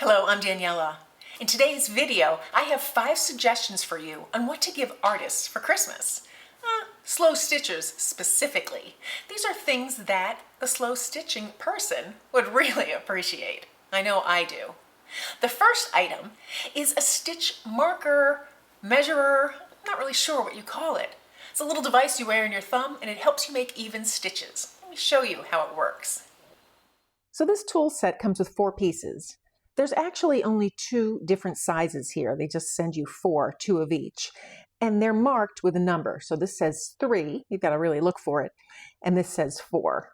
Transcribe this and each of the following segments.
Hello, I'm Daniela. In today's video, I have 5 suggestions for you on what to give artists for Christmas. Slow stitchers specifically. These are things that the slow stitching person would really appreciate. I know I do. The first item is a stitch marker, measurer, I'm not really sure what you call it. It's a little device you wear in your thumb and it helps you make even stitches. Let me show you how it works. So this tool set comes with 4 pieces. There's actually only 2 different sizes here. They just send you 4, 2 of each. And they're marked with a number. So this says 3, you've got to really look for it. And this says 4.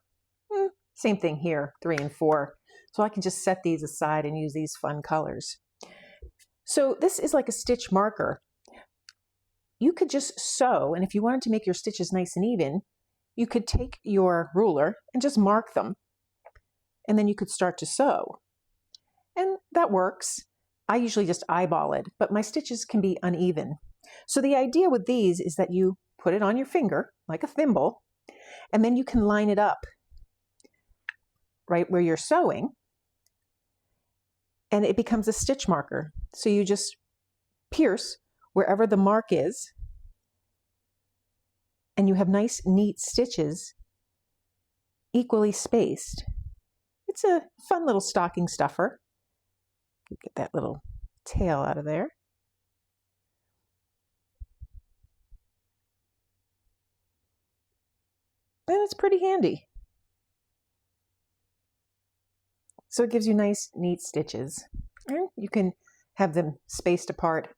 Same thing here, 3 and 4. So I can just set these aside and use these fun colors. So this is like a stitch marker. You could just sew, and if you wanted to make your stitches nice and even, you could take your ruler and just mark them. And then you could start to sew. And that works. I usually just eyeball it, but my stitches can be uneven. So the idea with these is that you put it on your finger, like a thimble, and then you can line it up right where you're sewing, and it becomes a stitch marker. So you just pierce wherever the mark is, and you have nice, neat stitches, equally spaced. It's a fun little stocking stuffer. Get that little tail out of there. And it's pretty handy. So it gives you nice, neat stitches. And you can have them spaced apart.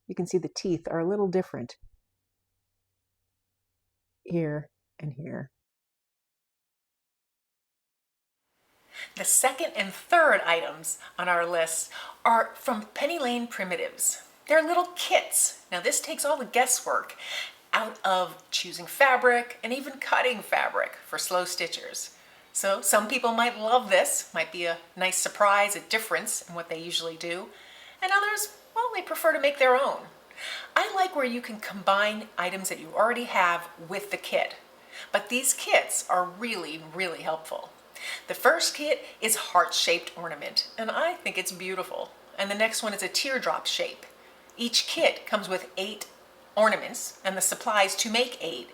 You can see the teeth are a little different here and here. The second and third items on our list are from Penny Lane Primitives. They're little kits. Now this takes all the guesswork out of choosing fabric and even cutting fabric for slow stitchers. So some people might love this, might be a nice surprise, a difference in what they usually do. And others, well, they prefer to make their own. I like where you can combine items that you already have with the kit. But these kits are really, really helpful. The first kit is heart-shaped ornament, and I think it's beautiful. And the next one is a teardrop shape. Each kit comes with 8 ornaments and the supplies to make 8.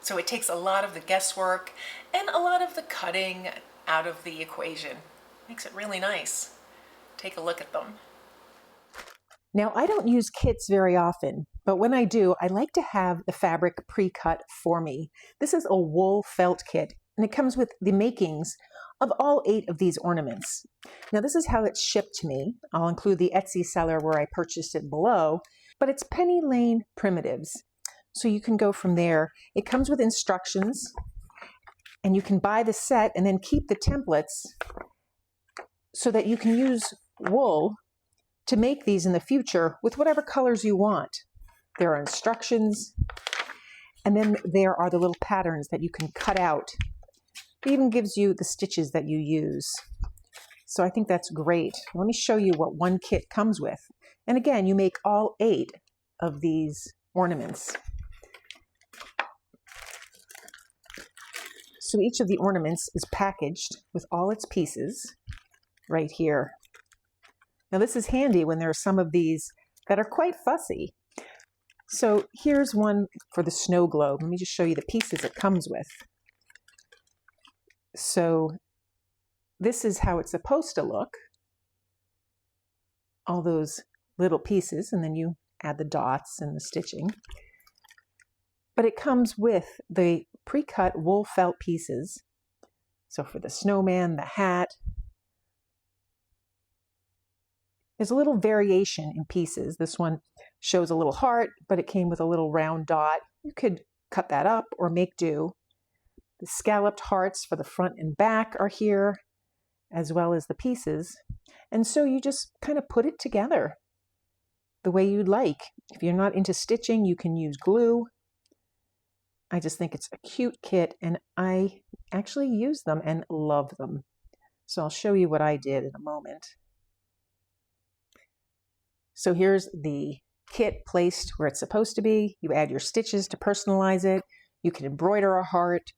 So it takes a lot of the guesswork and a lot of the cutting out of the equation. Makes it really nice. Take a look at them. Now, I don't use kits very often, but when I do, I like to have the fabric pre-cut for me. This is a wool felt kit, and it comes with the makings of all 8 of these ornaments. Now, this is how it's shipped to me. I'll include the Etsy seller where I purchased it below, but it's Penny Lane Primitives. So you can go from there. It comes with instructions, and you can buy the set and then keep the templates so that you can use wool to make these in the future with whatever colors you want. There are instructions, and then there are the little patterns that you can cut out. It even gives you the stitches that you use. So I think that's great. Let me show you what one kit comes with. And again, you make all 8 of these ornaments. So each of the ornaments is packaged with all its pieces right here. Now this is handy when there are some of these that are quite fussy. So here's one for the snow globe. Let me just show you the pieces it comes with. So this is how it's supposed to look. All those little pieces, and then you add the dots and the stitching. But it comes with the pre-cut wool felt pieces. So for the snowman, the hat, there's a little variation in pieces. This one shows a little heart, but it came with a little round dot. You could cut that up or make do. The scalloped hearts for the front and back are here, as well as the pieces. And so you just kind of put it together the way you'd like. If you're not into stitching, you can use glue. I just think it's a cute kit, and I actually use them and love them. So I'll show you what I did in a moment. So here's the kit placed where it's supposed to be. You add your stitches to personalize it. You can embroider a heart.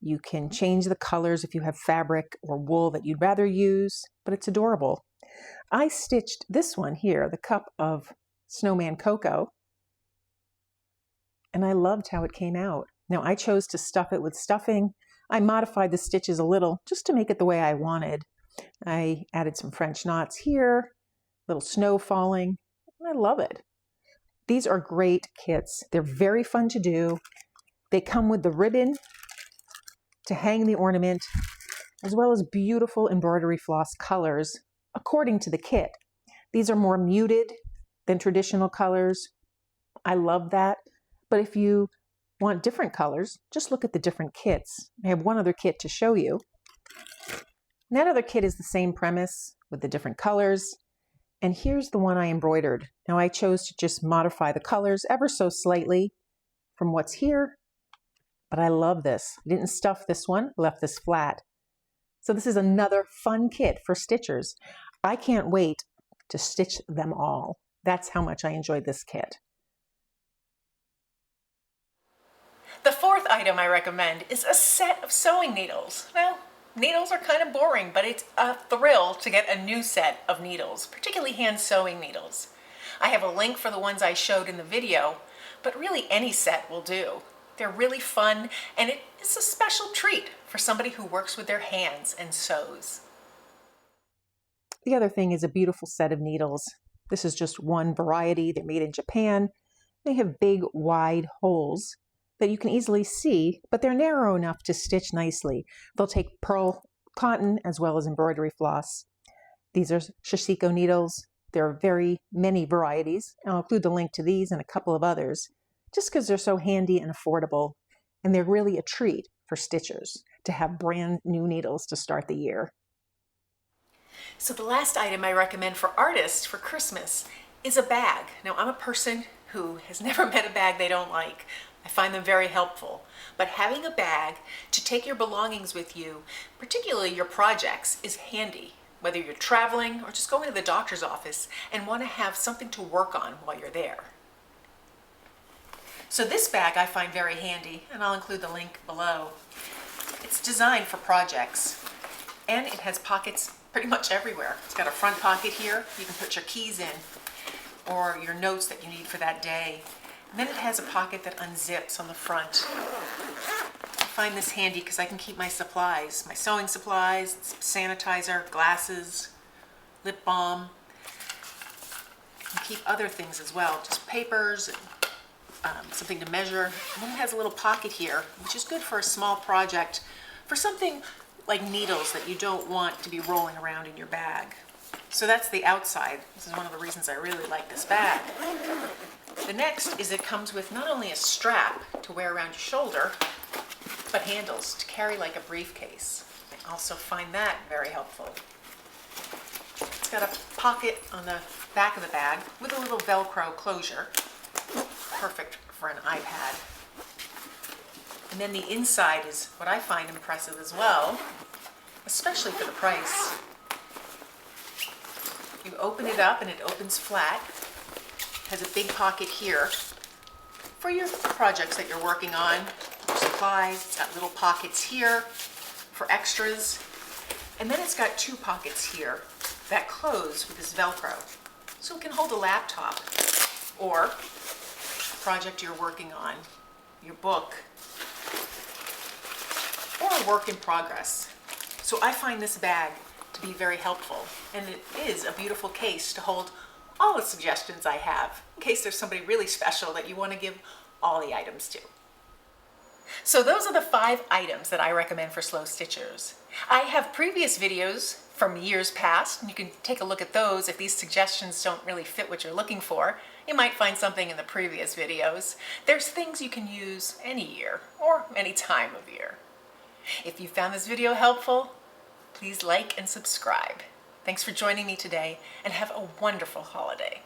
You can change the colors if you have fabric or wool that you'd rather use, but it's adorable. I stitched this one here, the cup of snowman cocoa, and I loved how it came out. Now I chose to stuff it with stuffing. I modified the stitches a little just to make it the way I wanted. I added some French knots here, little snow falling. I love it. These are great kits. They're very fun to do. They come with the ribbon to hang the ornament, as well as beautiful embroidery floss colors according to the kit. These are more muted than traditional colors. I love that. But if you want different colors, just look at the different kits. I have one other kit to show you. And that other kit is the same premise with the different colors. And here's the one I embroidered. Now I chose to just modify the colors ever so slightly from what's here, but I love this. I didn't stuff this one, left this flat. So this is another fun kit for stitchers. I can't wait to stitch them all. That's how much I enjoyed this kit. The fourth item I recommend is a set of sewing needles. Now, needles are kind of boring, but it's a thrill to get a new set of needles, particularly hand sewing needles. I have a link for the ones I showed in the video, but really any set will do. They're really fun, and it is a special treat for somebody who works with their hands and sews. The other thing is a beautiful set of needles. This is just one variety. They're made in Japan. They have big, wide holes that you can easily see, but they're narrow enough to stitch nicely. They'll take pearl cotton as well as embroidery floss. These are shishiko needles. There are very many varieties. I'll include the link to these and a couple of others, just because they're so handy and affordable, and they're really a treat for stitchers to have brand new needles to start the year. So the last item I recommend for artists for Christmas is a bag. Now, I'm a person who has never met a bag they don't like. I find them very helpful. But having a bag to take your belongings with you, particularly your projects, is handy. Whether you're traveling or just going to the doctor's office and want to have something to work on while you're there. So this bag I find very handy, and I'll include the link below. It's designed for projects, and it has pockets pretty much everywhere. It's got a front pocket here. You can put your keys in or your notes that you need for that day. And then it has a pocket that unzips on the front. I find this handy because I can keep my supplies, my sewing supplies, sanitizer, glasses, lip balm. I can keep other things as well, just papers, something to measure. And then it has a little pocket here, which is good for a small project, for something like needles that you don't want to be rolling around in your bag. So that's the outside. This is one of the reasons I really like this bag. The next is it comes with not only a strap to wear around your shoulder, but handles to carry like a briefcase. I also find that very helpful. It's got a pocket on the back of the bag with a little Velcro closure. Perfect for an iPad. And then the inside is what I find impressive as well, especially for the price. You open it up and it opens flat. Has a big pocket here for your projects that you're working on, your supplies. It's got little pockets here for extras. And then it's got two pockets here that close with this Velcro. So it can hold a laptop or a project you're working on, your book, or a work in progress. So I find this bag to be very helpful, and it is a beautiful case to hold all the suggestions I have, in case there's somebody really special that you want to give all the items to. So those are the 5 items that I recommend for slow stitchers. I have previous videos from years past, and you can take a look at those. If these suggestions don't really fit what you're looking for, you might find something in the previous videos. There's things you can use any year or any time of year. If you found this video helpful, please like and subscribe. Thanks for joining me today, and have a wonderful holiday.